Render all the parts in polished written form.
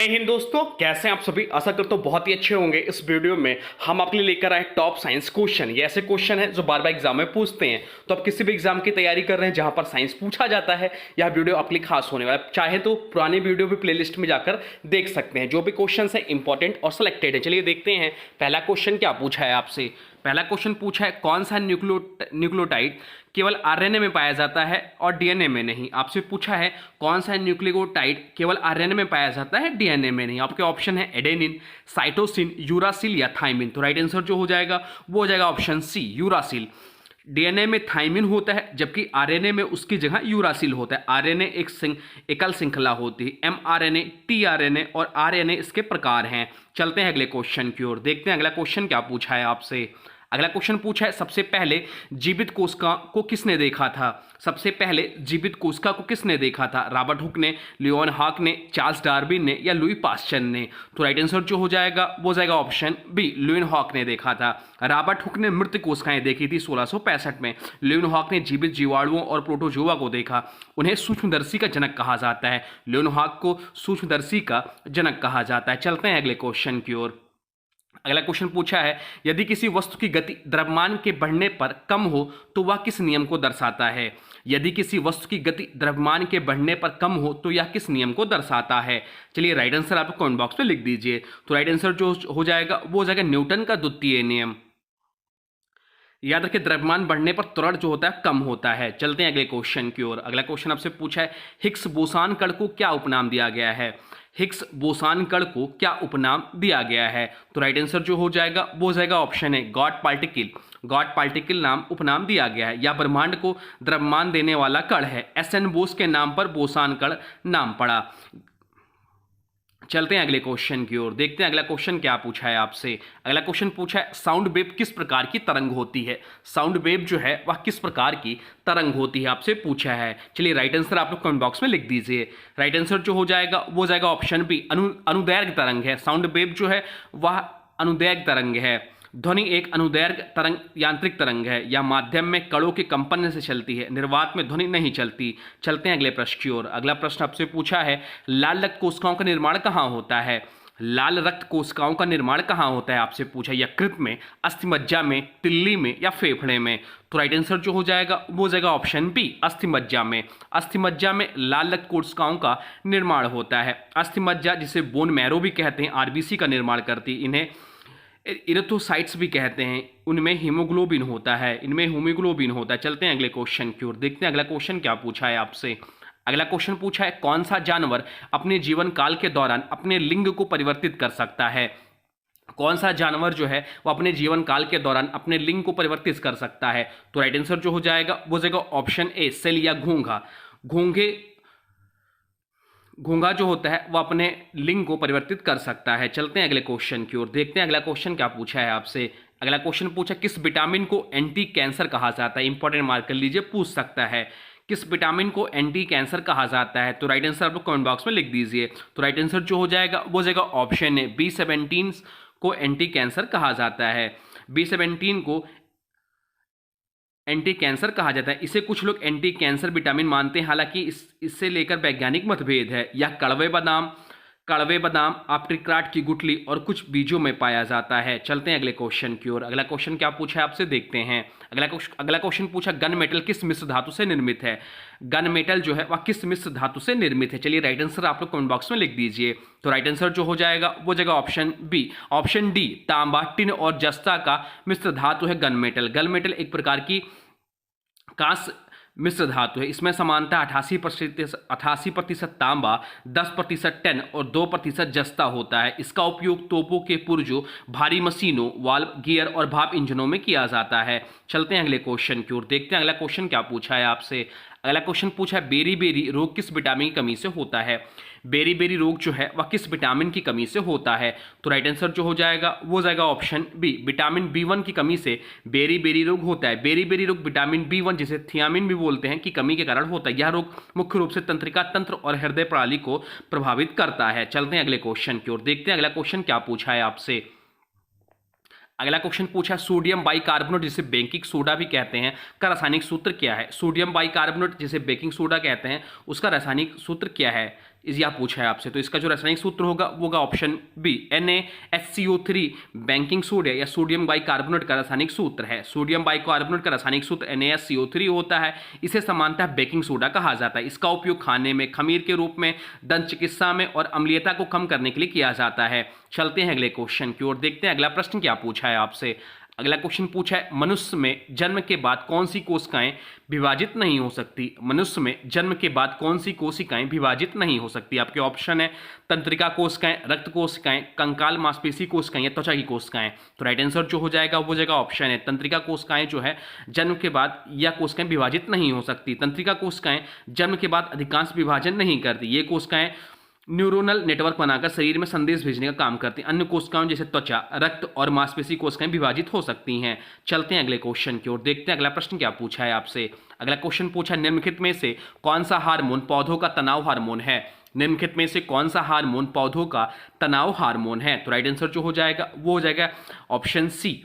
जय हिंद दोस्तों, कैसे हैं आप सभी। आशा करता हूं बहुत ही अच्छे होंगे। इस वीडियो में हम आपके लिए लेकर आए टॉप साइंस क्वेश्चन। ये ऐसे क्वेश्चन हैं जो बार बार एग्जाम में पूछते हैं। तो आप किसी भी एग्जाम की तैयारी कर रहे हैं जहां पर साइंस पूछा जाता है, यह वीडियो आपके लिए खास होने वाला है। चाहे तो पुरानी वीडियो भी प्लेलिस्ट में जाकर देख सकते हैं। जो भी क्वेश्चन है इंपॉर्टेंट और सिलेक्टेड है। चलिए देखते हैं पहला क्वेश्चन क्या पूछा है आपसे। पहला क्वेश्चन पूछा है कौन सा न्यूक्लियोटाइड केवल आरएनए में पाया जाता है और डीएनए में नहीं। आपसे पूछा है कौन सा न्यूक्लियोटाइड केवल आरएनए में पाया जाता है, डीएनए में नहीं। आपके ऑप्शन है एडेनिन, साइटोसिन, यूरासिल या थाइमिन। तो राइट आंसर जो हो जाएगा वो हो जाएगा ऑप्शन सी, यूरासिल। डीएनए में थाइमिन होता है जबकि आरएनए में उसकी जगह यूरासिल होता है। आरएनए एक एकल श्रृंखला होती है। एमआरएनए, टीआरएनए और आरएनए इसके प्रकार हैं। चलते हैं अगले क्वेश्चन की ओर, देखते हैं अगला क्वेश्चन क्या पूछा है आपसे। अगला क्वेश्चन पूछा है सबसे पहले जीवित कोशिका को किसने देखा था। सबसे पहले जीवित कोशिका को किसने देखा था? रॉबर्ट हुक ने, लियोन हॉक ने, चार्ल्स डार्विन ने या लुई पास्चर ने। तो राइट आंसर जो हो जाएगा वो जाएगा ऑप्शन बी, लियोन हॉक ने देखा था। रॉबर्ट हुक ने मृत कोशिकाएं देखी थी 1665 में। लियोन हॉक ने जीवित जीवाणुओं और प्रोटोजोआ को देखा। उन्हें सूक्ष्मदर्शी का जनक कहा जाता है। लियोन हॉक को सूक्ष्मदर्शी का जनक कहा जाता है। चलते हैं अगले क्वेश्चन की ओर। अगला क्वेश्चन पूछा है यदि किसी वस्तु की गति द्रव्यमान के बढ़ने पर कम हो तो वह किस नियम को दर्शाता है। यदि किसी वस्तु की गति द्रव्यमान के बढ़ने पर कम हो तो यह किस नियम को दर्शाता है। चलिए राइट आंसर आप कमेंट बॉक्स में लिख दीजिए। तो राइट आंसर जो हो जाएगा वो हो जाएगा न्यूटन का द्वितीय नियम। याद रखिए द्रव्यमान बढ़ने पर त्वरण जो होता है कम होता है। चलते हैं अगले क्वेश्चन की ओर। अगला क्वेश्चन आपसे पूछा है हिग्स बोसान कण को क्या उपनाम दिया गया है। हिग्स बोसान कण को क्या उपनाम दिया गया है। तो राइट आंसर जो हो जाएगा वो हो जाएगा ऑप्शन है गॉड पार्टिकल। गॉड पार्टिकल नाम उपनाम दिया गया है। या ब्रह्मांड को द्रव्यमान देने वाला कण है। एस.एन. बोस के नाम पर बोसान कण नाम पड़ा। चलते हैं अगले क्वेश्चन की ओर, देखते हैं अगला क्वेश्चन क्या पूछा है आपसे। अगला क्वेश्चन पूछा है साउंड वेव किस प्रकार की तरंग होती है। साउंड वेव जो है वह किस प्रकार की तरंग होती है आपसे पूछा है। चलिए राइट आंसर आप लोग कमेंट बॉक्स में लिख दीजिए। राइट आंसर जो हो जाएगा वो जाएगा ऑप्शन बी, अनुदैर्घ्य तरंग है। साउंड वेव जो है वह अनुदैर्घ्य तरंग है। ध्वनि एक अनुदैर्घ्य तरंग यांत्रिक तरंग है या माध्यम में कणों के कंपन से चलती है। निर्वात में ध्वनि नहीं चलती। चलते हैं अगले प्रश्न की ओर। अगला प्रश्न आपसे पूछा है लाल रक्त कोशिकाओं का निर्माण कहाँ होता है। लाल रक्त कोशिकाओं का निर्माण कहाँ होता है आपसे पूछा। यकृत में, अस्थिमज्जा में, तिल्ली में या फेफड़े में। तो राइट आंसर जो हो जाएगा वो जाएगा ऑप्शन बी, अस्थिमज्जा में। अस्थिमज्जा में लाल रक्त कोशिकाओं का निर्माण होता है। अस्थिमज्जा जिसे बोन मैरो भी कहते हैं, आरबीसी का निर्माण करती। इन्हें इरेथ्रोसाइट्स भी कहते हैं। उनमें हीमोग्लोबिन होता है, इनमें हीमोग्लोबिन होता है। चलते हैं अगले क्वेश्चन की ओर, देखते हैं अगला क्वेश्चन क्या पूछा है आपसे। अगला क्वेश्चन पूछा है कौन सा जानवर अपने जीवन काल के दौरान अपने लिंग को परिवर्तित कर सकता है। कौन सा जानवर जो है वो अपने जीवन काल के दौरान अपने लिंग को परिवर्तित कर सकता है। तो राइट आंसर जो हो जाएगा वो जाएगा ऑप्शन ए, सेल या घोंघा। घोंघा जो होता है वो अपने लिंग को परिवर्तित कर सकता है। चलते हैं अगले क्वेश्चन की ओर, देखते हैं अगला क्वेश्चन क्या पूछा है आपसे। अगला क्वेश्चन पूछा किस विटामिन को एंटी कैंसर कहा जाता है। इंपॉर्टेंट मार्क कर लीजिए, पूछ सकता है किस विटामिन को एंटी कैंसर कहा जाता है। तो राइट आंसर आप लोग कमेंट बॉक्स में लिख दीजिए। तो राइट आंसर जो हो जाएगा वो जाएगा ऑप्शन है B17 को एंटी कैंसर कहा जाता है। B17 को एंटी कैंसर कहा जाता है। इसे कुछ लोग एंटी कैंसर विटामिन मानते हैं, हालांकि इससे लेकर वैज्ञानिक मतभेद है। यह कड़वे बादाम, एप्रिकॉट की गुठली और कुछ बीजों में पाया जाता है। चलते हैं अगले क्वेश्चन की ओर। अगला क्वेश्चन क्या पूछा है आपसे, देखते हैं। अगला क्वेश्चन पूछा गन मेटल किस मिश्र धातु से निर्मित है। गन मेटल जो है वह किस मिश्र धातु से निर्मित है। चलिए राइट आंसर आप लोग कमेंट बॉक्स में लिख दीजिए। तो राइट आंसर जो हो जाएगा वो जगह ऑप्शन बी, ऑप्शन डी, तांबा, टिन और जस्ता का मिश्र धातु है गन मेटल। गन मेटल एक प्रकार की कांस्य मिश्र धातु है। इसमें समानता 88% तांबा, 10% टिन और 2% जस्ता होता है। इसका उपयोग तोपों के पुर्जों, भारी मशीनों, वाल्व, गियर और भाप इंजनों में किया जाता है। चलते हैं अगले क्वेश्चन की ओर, देखते हैं अगला क्वेश्चन क्या पूछा है आपसे। अगला क्वेश्चन पूछा है बेरी बेरी रोग किस विटामिन की कमी से होता है। बेरी बेरी रोग जो है वह किस विटामिन की कमी से होता है। तो राइट आंसर जो हो जाएगा वो जाएगा ऑप्शन बी, विटामिन B1 की कमी से बेरी बेरी रोग होता है। बेरी बेरी रोग विटामिन B1 जिसे थियामिन भी बोलते हैं की कमी के कारण होता है। यह रोग मुख्य रूप से तंत्रिका तंत्र और हृदय प्रणाली को प्रभावित करता है। चलते हैं अगले क्वेश्चन की ओर, देखते हैं अगला क्वेश्चन क्या पूछा है आपसे। अगला क्वेश्चन पूछा सोडियम बाइकार्बोनेट जिसे बेकिंग सोडा भी कहते हैं का रासायनिक सूत्र क्या है। सोडियम बाइकार्बोनेट जिसे बेकिंग सोडा कहते हैं उसका रासायनिक सूत्र क्या है। यह पूछा है आपसे। तो इसका जो रासायनिक सूत्र होगा वो होगा ऑप्शन बी NaHCO3 बैंकिंग सोडिया या सोडियम बाइकार्बोनेट का रासायनिक सूत्र है। सोडियम बाइकार्बोनेट का रासायनिक सूत्र NaHCO3 होता है। इसे सामान्यतः बेकिंग सोडा कहा जाता है। इसका उपयोग खाने में खमीर के रूप में, दंत चिकित्सा में और अम्लीयता को कम करने के लिए किया जाता है। चलते हैं अगले क्वेश्चन की ओर, देखते हैं अगला प्रश्न क्या पूछा है आपसे। अगला क्वेश्चन पूछा है मनुष्य में जन्म के बाद कौन सी कोशिकाएं विभाजित नहीं हो सकती। मनुष्य में जन्म के बाद कौन सी कोशिकाएं विभाजित नहीं हो सकती। आपके ऑप्शन है तंत्रिका कोशिकाएं, रक्त कोशिकाएं, कंकाल मांसपेशी कोशिकाएं या त्वचा की कोशिकाएं। तो राइट आंसर जो हो जाएगा वो जगह ऑप्शन है तंत्रिका कोशिकाएं जो है जन्म के बाद यह कोशिकाएं विभाजित नहीं हो सकती। तंत्रिका कोशिकाएं जन्म के बाद अधिकांश विभाजन नहीं करती। ये कोशिकाएं न्यूरोनल नेटवर्क बनाकर शरीर में संदेश भेजने का काम करती हैं। अन्य कोशिकाओं जैसे त्वचा, रक्त और मांसपेशी कोशिकाएं विभाजित हो सकती हैं। चलते हैं अगले क्वेश्चन की ओर, देखते हैं अगला प्रश्न क्या पूछा है आपसे। अगला क्वेश्चन पूछा है निम्नलिखित में से कौन सा हार्मोन पौधों का तनाव हार्मोन है। निम्नलिखित में से कौन सा हार्मोन पौधों का तनाव हार्मोन है। तो राइट आंसर जो हो जाएगा वो हो जाएगा ऑप्शन सी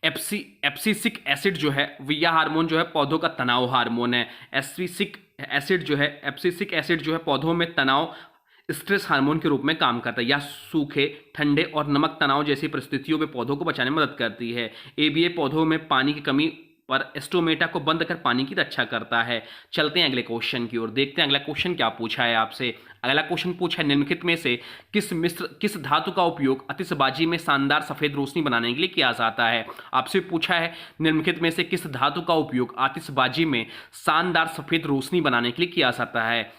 एब्सिसिक एसिड जो है यह हार्मोन जो है पौधों का तनाव हार्मोन है। एब्सिसिक एसिड जो है पौधों में तनाव स्ट्रेस हार्मोन के रूप में काम करता है। यह सूखे, ठंडे और नमक तनाव जैसी परिस्थितियों में पौधों को बचाने में मदद करती है। एबीए पौधों में पानी की कमी पर स्टोमेटा को बंद कर पानी की रक्षा करता है। चलते हैं अगले क्वेश्चन की ओर, देखते हैं अगला क्वेश्चन क्या पूछा है आपसे। अगला क्वेश्चन पूछा है निम्नलिखित में से किस धातु का उपयोग आतिशबाजी में शानदार सफेद रोशनी बनाने के लिए किया जाता है। आपसे पूछा है निम्नलिखित में से किस धातु का उपयोग आतिशबाजी में शानदार सफेद रोशनी बनाने के लिए किया जाता है।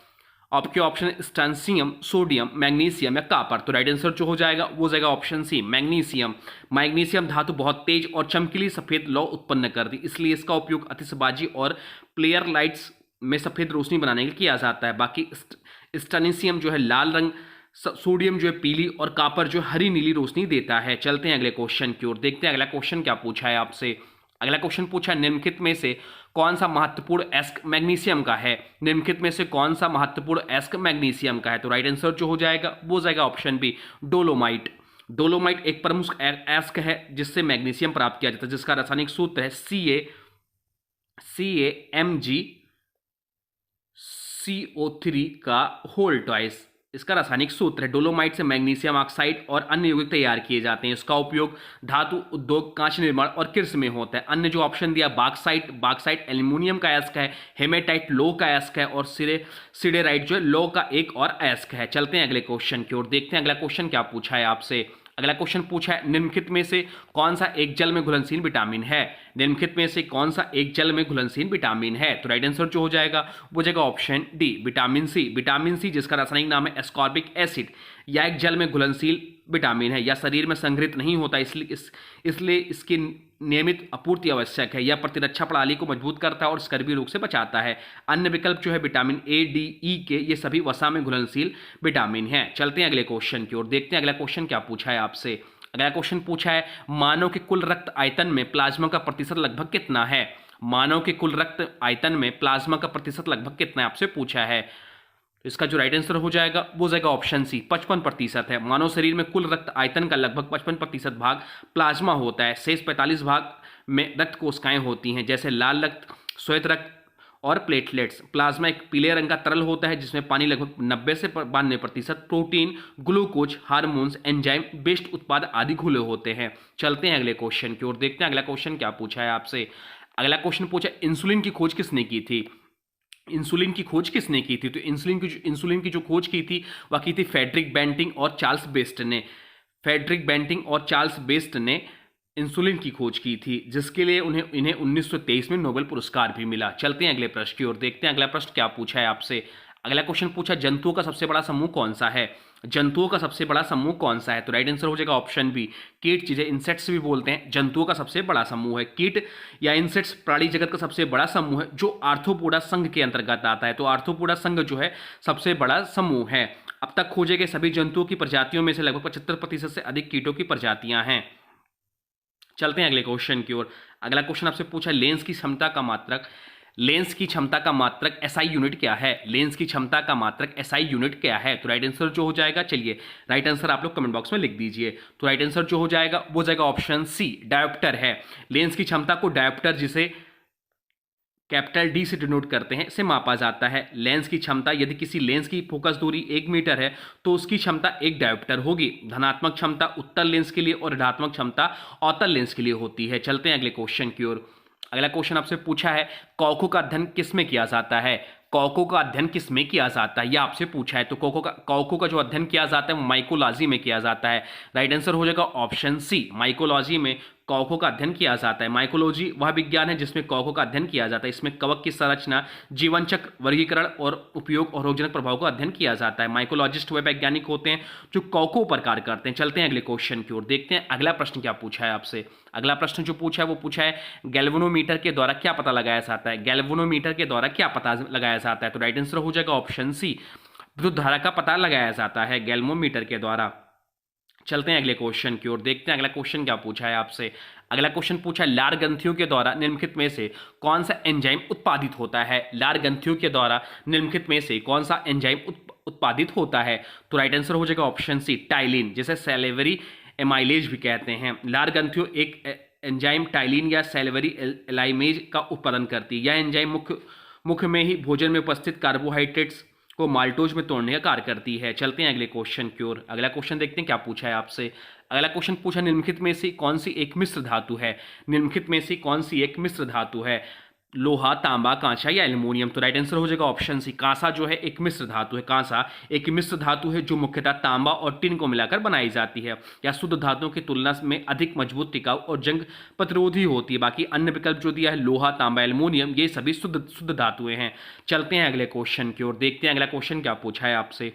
आपके ऑप्शन स्ट्रांसियम, सोडियम, मैग्नीशियम या कापर। तो राइट आंसर जो हो जाएगा वो जाएगा ऑप्शन सी मैग्नीशियम। मैग्नीशियम धातु बहुत तेज और चमकीली सफेद लौ उत्पन्न करती, इसलिए इसका उपयोग आतिशबाजी और प्लेयर लाइट्स में सफेद रोशनी बनाने के लिए किया जाता है। बाकी स्ट्रांसियम जो है लाल रंग, सोडियम जो है पीली और कापर जो हरी नीली रोशनी देता है। चलते हैं अगले क्वेश्चन की ओर, देखते हैं अगला क्वेश्चन क्या पूछा है आपसे। अगला क्वेश्चन पूछा है निम्नलिखित में से कौन सा महत्वपूर्ण एस्क मैग्नीशियम का है। निम्नलिखित में से कौन सा महत्वपूर्ण एस्क मैग्नीशियम का है। तो राइट आंसर जो हो जाएगा वो जाएगा ऑप्शन बी डोलोमाइट। डोलोमाइट एक प्रमुख एस्क है जिससे मैग्नीशियम प्राप्त किया जाता है, जिसका रासायनिक सूत्र है CaMgCO3 का होल ट्वाइस। इसका रासायनिक सूत्र है। डोलोमाइट से मैग्नीशियम ऑक्साइड और अन्य यौगिक तैयार किए जाते हैं। इसका उपयोग धातु उद्योग, कांच निर्माण और कृषि में होता है। अन्य जो ऑप्शन दिया बाक्साइट एल्यूमिनियम का एस्क है, हेमेटाइट लो का एस्क है और सिडेराइट जो है लो का एक और एस्क है। चलते हैं अगले क्वेश्चन की ओर, देखते हैं अगला क्वेश्चन क्या पूछा है आपसे। अगला क्वेश्चन पूछा है निम्नलिखित में से कौन सा एक जल में घुलनशील विटामिन है। निम्नलिखित में से कौन सा एक जल में घुलनशील विटामिन है। तो राइट आंसर जो हो जाएगा वो जाएगा option D vitamin C. Vitamin C जिसका रासायनिक नाम है एस्कॉर्बिक एसिड, यह एक जल में घुलनशील विटामिन है। यह शरीर में संग्रहित नहीं होता, इसलिए इसकी नियमित आपूर्ति आवश्यक है। यह प्रतिरक्षा प्रणाली को मजबूत करता है और स्कर्वी रोग से बचाता है। अन्य विकल्प जो है विटामिन ए, डी, ई के, ये सभी वसा में घुलनशील विटामिन हैं। चलते हैं अगले क्वेश्चन की ओर, देखते हैं अगला क्वेश्चन क्या पूछा है आपसे। अगला क्वेश्चन पूछा है मानव के कुल रक्त आयतन में प्लाज्मा का प्रतिशत लगभग कितना है। मानव के कुल रक्त आयतन में प्लाज्मा का प्रतिशत लगभग कितना है आपसे पूछा है। इसका जो राइट आंसर हो जाएगा वो जाएगा ऑप्शन सी 55% है। मानव शरीर में कुल रक्त आयतन का लगभग 55% भाग प्लाज्मा होता है। शेष 45 भाग में रक्त कोशिकाएं होती हैं, जैसे लाल रक्त, श्वेत रक्त और प्लेटलेट्स। प्लाज्मा एक पीले रंग का तरल होता है जिसमें पानी लगभग 90 से 92%, protein, glucose, hormones, enzyme, based उत्पाद आदि घुले होते हैं। चलते हैं अगले क्वेश्चन की ओर, देखते हैं अगला क्वेश्चन क्या पूछा है आपसे। अगला क्वेश्चन पूछा इंसुलिन की खोज किसने की थी। इंसुलिन की खोज किसने की थी। तो इंसुलिन की जो खोज की थी वह की थी फ्रेडरिक बेंटिंग और चार्ल्स बेस्ट ने। फ्रेडरिक बेंटिंग और चार्ल्स बेस्ट ने इंसुलिन की खोज की थी, जिसके लिए इन्हें 1923 में नोबेल पुरस्कार भी मिला। चलते हैं अगले प्रश्न की ओर, देखते हैं अगला प्रश्न क्या पूछा है आपसे। अगला क्वेश्चन पूछा जंतुओं का सबसे बड़ा समूह कौन सा है। जंतुओं का सबसे बड़ा समूह कौन सा है। तो राइट आंसर हो जाएगा ऑप्शन बी कीट, जिसे इंसेक्ट्स भी बोलते हैं, जंतुओं का सबसे बड़ा समूह है। कीट या इंसेक्ट्स प्राणी जगत का सबसे बड़ा समूह है जो आर्थ्रोपोडा संघ के अंतर्गत आता है। तो आर्थ्रोपोडा संघ जो है सबसे बड़ा समूह है। अब तक खोजे गए सभी जंतुओं की प्रजातियों में से लगभग 75% से अधिक कीटों की प्रजातियां हैं। चलते हैं अगले क्वेश्चन की ओर। अगला क्वेश्चन आपसे पूछा लेंस की क्षमता का मात्रक एसआई यूनिट क्या है। लेंस की क्षमता का मात्रक एसआई यूनिट क्या है। तो राइट आंसर जो हो जाएगा, चलिए राइट आंसर आप लोग कमेंट बॉक्स में लिख दीजिए। तो राइट आंसर जो हो जाएगा वो जाएगा ऑप्शन सी डायोप्टर है। लेंस की क्षमता को डायोप्टर, जिसे कैपिटल डी से डिनोट करते हैं, से मापा जाता है। लेंस की क्षमता, यदि किसी लेंस की फोकस दूरी 1 मीटर है तो उसकी क्षमता 1 डायोप्टर होगी। धनात्मक क्षमता उत्तल लेंस के लिए और ऋणात्मक क्षमता अवतल लेंस के लिए होती है। चलते हैं अगले क्वेश्चन की ओर। अगला क्वेश्चन आपसे पूछा है कौको का अध्ययन किस में किया जाता है। कौको का अध्ययन किस में किया जाता है, यह आपसे पूछा है। तो कौको का जो अध्ययन किया जाता है वो माइकोलॉजी में किया जाता है। राइट आंसर हो जाएगा ऑप्शन सी, माइकोलॉजी में कौको का अध्ययन किया जाता है। माइकोलॉजी वह विज्ञान है जिसमें कौको का अध्ययन किया जाता है। इसमें कवक की संरचना, जीवन चक्र, वर्गीकरण और उपयोग और रोगजनक प्रभाव का अध्ययन किया जाता है। माइकोलॉजिस्ट वे वैज्ञानिक होते हैं जो कौको पर कार्य करते हैं। चलते हैं अगले क्वेश्चन की ओर, देखते हैं अगला प्रश्न क्या पूछा है आपसे। अगला प्रश्न जो पूछा है वो पूछा है गैल्वेनोमीटर के द्वारा क्या पता लगाया जाता है। गैल्वेनोमीटर के द्वारा क्या पता लगाया जाता है, तो राइट आंसर हो जाएगा ऑप्शन सी, विद्युत धारा का पता लगाया जाता है गैल्वेनोमीटर के द्वारा। चलते हैं अगले क्वेश्चन की ओर, देखते हैं अगला क्वेश्चन क्या पूछा है आपसे। अगला क्वेश्चन पूछा है लार ग्रंथियों के द्वारा निम्नलिखित में से कौन सा एंजाइम उत्पादित होता है। लार ग्रंथियों के द्वारा निम्नलिखित में से कौन सा एंजाइम उत्पादित होता है, तो राइट आंसर हो जाएगा ऑप्शन सी, टाइलिन, जिसे सैलिवरी एमाइलेज भी कहते हैं। लार ग्रंथियों एक एंजाइम टाइलिन या सैलिवरी एलाइमेज का उत्पादन करती है। यह एंजाइम मुख्य में ही भोजन में उपस्थित कार्बोहाइड्रेट्स को माल्टोज में तोड़ने का कार्य करती है। चलते हैं अगले क्वेश्चन की ओर। अगला क्वेश्चन देखते हैं क्या पूछा है आपसे। अगला क्वेश्चन पूछा निम्नलिखित में से कौन सी एक मिश्र धातु है। निम्नलिखित में से कौन सी एक मिश्र धातु है, लोहा, तांबा, कांसा या एल्युमिनियम, तो राइट आंसर हो जाएगा ऑप्शन सी, कांसा जो है एक मिश्र धातु है। कांसा एक मिश्र धातु है जो मुख्यतः तांबा और टिन को मिलाकर बनाई जाती है। या शुद्ध धातुओं की तुलना में अधिक मजबूत, टिकाऊ और जंग प्रतिरोधी होती है। बाकी अन्य विकल्प जो दिया है लोहा, तांबा, एल्युमिनियम, ये सभी शुद्ध धातुएं हैं। चलते हैं अगले क्वेश्चन की ओर, देखते हैं अगला क्वेश्चन क्या पूछा है आपसे।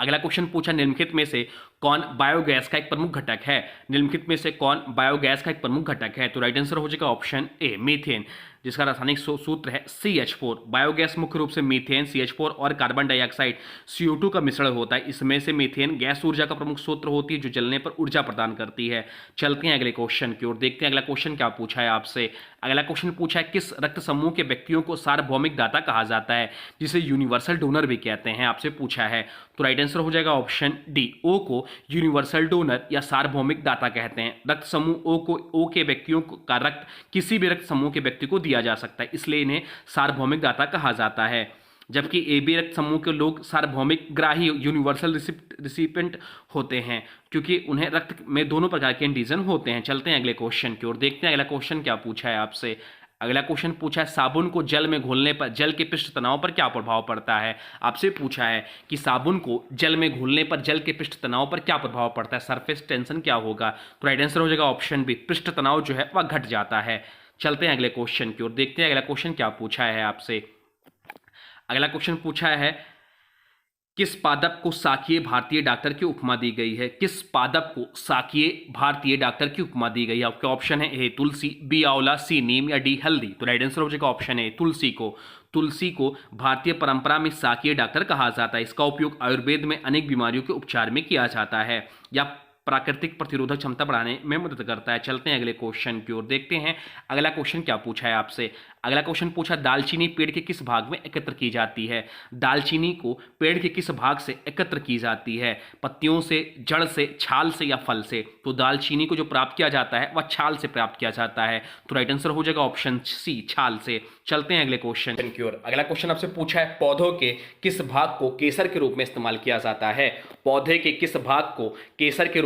अगला क्वेश्चन पूछा निम्नलिखित में से कौन बायोगैस का एक प्रमुख घटक है। निम्नलिखित में से कौन बायोगैस का एक प्रमुख घटक है, तो राइट आंसर हो जाएगा ऑप्शन ए, मीथेन, जिसका रासायनिक सूत्र है CH4। बायोगैस मुख्य रूप से मीथेन, CH4 और कार्बन डाइऑक्साइड CO2 का मिश्रण होता है। इसमें से मीथेन गैस ऊर्जा का प्रमुख स्रोत होती है जो जलने पर ऊर्जा प्रदान करती है। चलते हैं अगले क्वेश्चन की ओर, देखते हैं अगला क्वेश्चन क्या पूछा है आपसे। अगला क्वेश्चन पूछा है किस रक्त समूह के व्यक्तियों को सार्वभौमिक दाता कहा जाता है, जिसे यूनिवर्सल डोनर भी कहते हैं, आपसे पूछा है। तो राइट आंसर हो जाएगा ऑप्शन डी, ओ को यूनिवर्सल डोनर या सार्वभौमिक दाता कहते हैं। रक्त समूह ओ को, ओ के व्यक्तियों का रक्त किसी भी रक्त समूह के व्यक्ति को दिया जा सकता है, इसलिए इन्हें सार्वभौमिक दाता कहा जाता है। जबकि ए बी रक्त समूह के लोग सार्वभौमिक ग्राही यूनिवर्सल रिसिपेंट होते हैं, क्योंकि उन्हें रक्त में दोनों प्रकार के एंटीजन होते हैं। चलते हैं अगले क्वेश्चन की ओर, देखते हैं अगला क्वेश्चन क्या पूछा है आपसे। अगला क्वेश्चन पूछा है साबुन को जल में घोलने पर जल के पृष्ठ तनाव पर क्या प्रभाव पड़ता है। आपसे पूछा है कि साबुन को जल में घोलने पर जल के पृष्ठ तनाव पर क्या प्रभाव पड़ता है, सरफेस टेंशन क्या होगा, तो राइट आंसर हो जाएगा ऑप्शन बी, पृष्ठ तनाव जो है वह घट जाता है। चलते हैं अगले क्वेश्चन की ओर, देखते हैं अगला क्वेश्चन क्या पूछा है आपसे। अगला क्वेश्चन पूछा है किस पादप को साकीय भारतीय डॉक्टर की उपमा दी गई है। किस पादप को साकीय भारतीय डॉक्टर की उपमा दी गई है, आपके ऑप्शन है ए तुलसी, बी आंवला, सी नीम या डी हल्दी, तो राइट आंसर हो जाएगा ऑप्शन ए, तुलसी को भारतीय परंपरा में साकीय डॉक्टर कहा जाता है। इसका उपयोग आयुर्वेद में अनेक बीमारियों के उपचार में किया जाता है या प्राकृतिक प्रतिरोधक क्षमता बढ़ाने में मदद करता है। चलते हैं अगले क्वेश्चन की ओर, देखते हैं अगला क्वेश्चन क्या पूछा है आपसे। अगला क्वेश्चन पूछा दालचीनी पेड़ के किस भाग में एकत्र की जाती है। दालचीनी को पेड़ के किस भाग से एकत्र की जाती है, पत्तियों से, जड़ से, छाल से या फल से, तो दालचीनी को जो प्राप्त किया जाता है वह छाल से प्राप्त किया जाता है, तो राइट आंसर हो जाएगा ऑप्शन सी, छाल से। चलते हैं अगले क्वेश्चन की ओर। अगला क्वेश्चन आपसे पूछा है पौधों के किस भाग को केसर के रूप में इस्तेमाल किया जाता है। पौधे के किस भाग को केसर के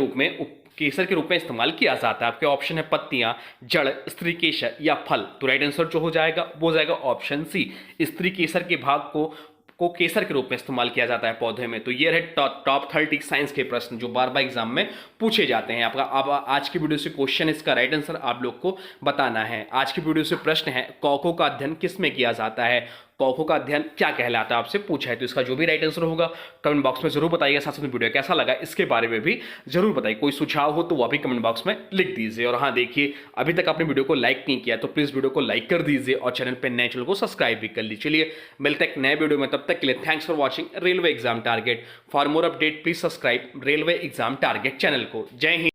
रूप में इस्तेमाल किया जाता है, आपके ऑप्शन है पत्तियां, जड़, स्त्री केसर या फल, तो राइट आंसर जो हो जाएगा वो जाएगा ऑप्शन सी, स्त्री केसर के भाग को केसर के रूप में इस्तेमाल किया जाता है पौधे में। तो ये रहे टॉप 30 साइंस के प्रश्न जो बार बार एग्जाम में पूछे जाते हैं। आपका अब आज की वीडियो से क्वेश्चन, इसका राइट आंसर आप लोग को बताना है। आज की वीडियो से प्रश्न है कौको का अध्ययन किस में किया जाता है, कौको का अध्ययन क्या कहलाता है, आपसे पूछा है। तो इसका जो भी राइट आंसर होगा कमेंट बॉक्स में जरूर बताइएगा। साथ साथ वीडियो कैसा लगा इसके बारे में भी जरूर बताइए। कोई सुझाव हो तो वह भी कमेंट बॉक्स में लिख दीजिए। और हाँ देखिए, अभी तक आपने वीडियो को लाइक नहीं किया तो प्लीज वीडियो को लाइक कर दीजिए और चैनल पर नए चैनल को सब्सक्राइब भी कर लीजिए। चलिए मिलते हैं एक नए वीडियो में, तब तक के लिए thanks for watching railway exam target. For more update please subscribe railway exam target channel को। जय हिंद।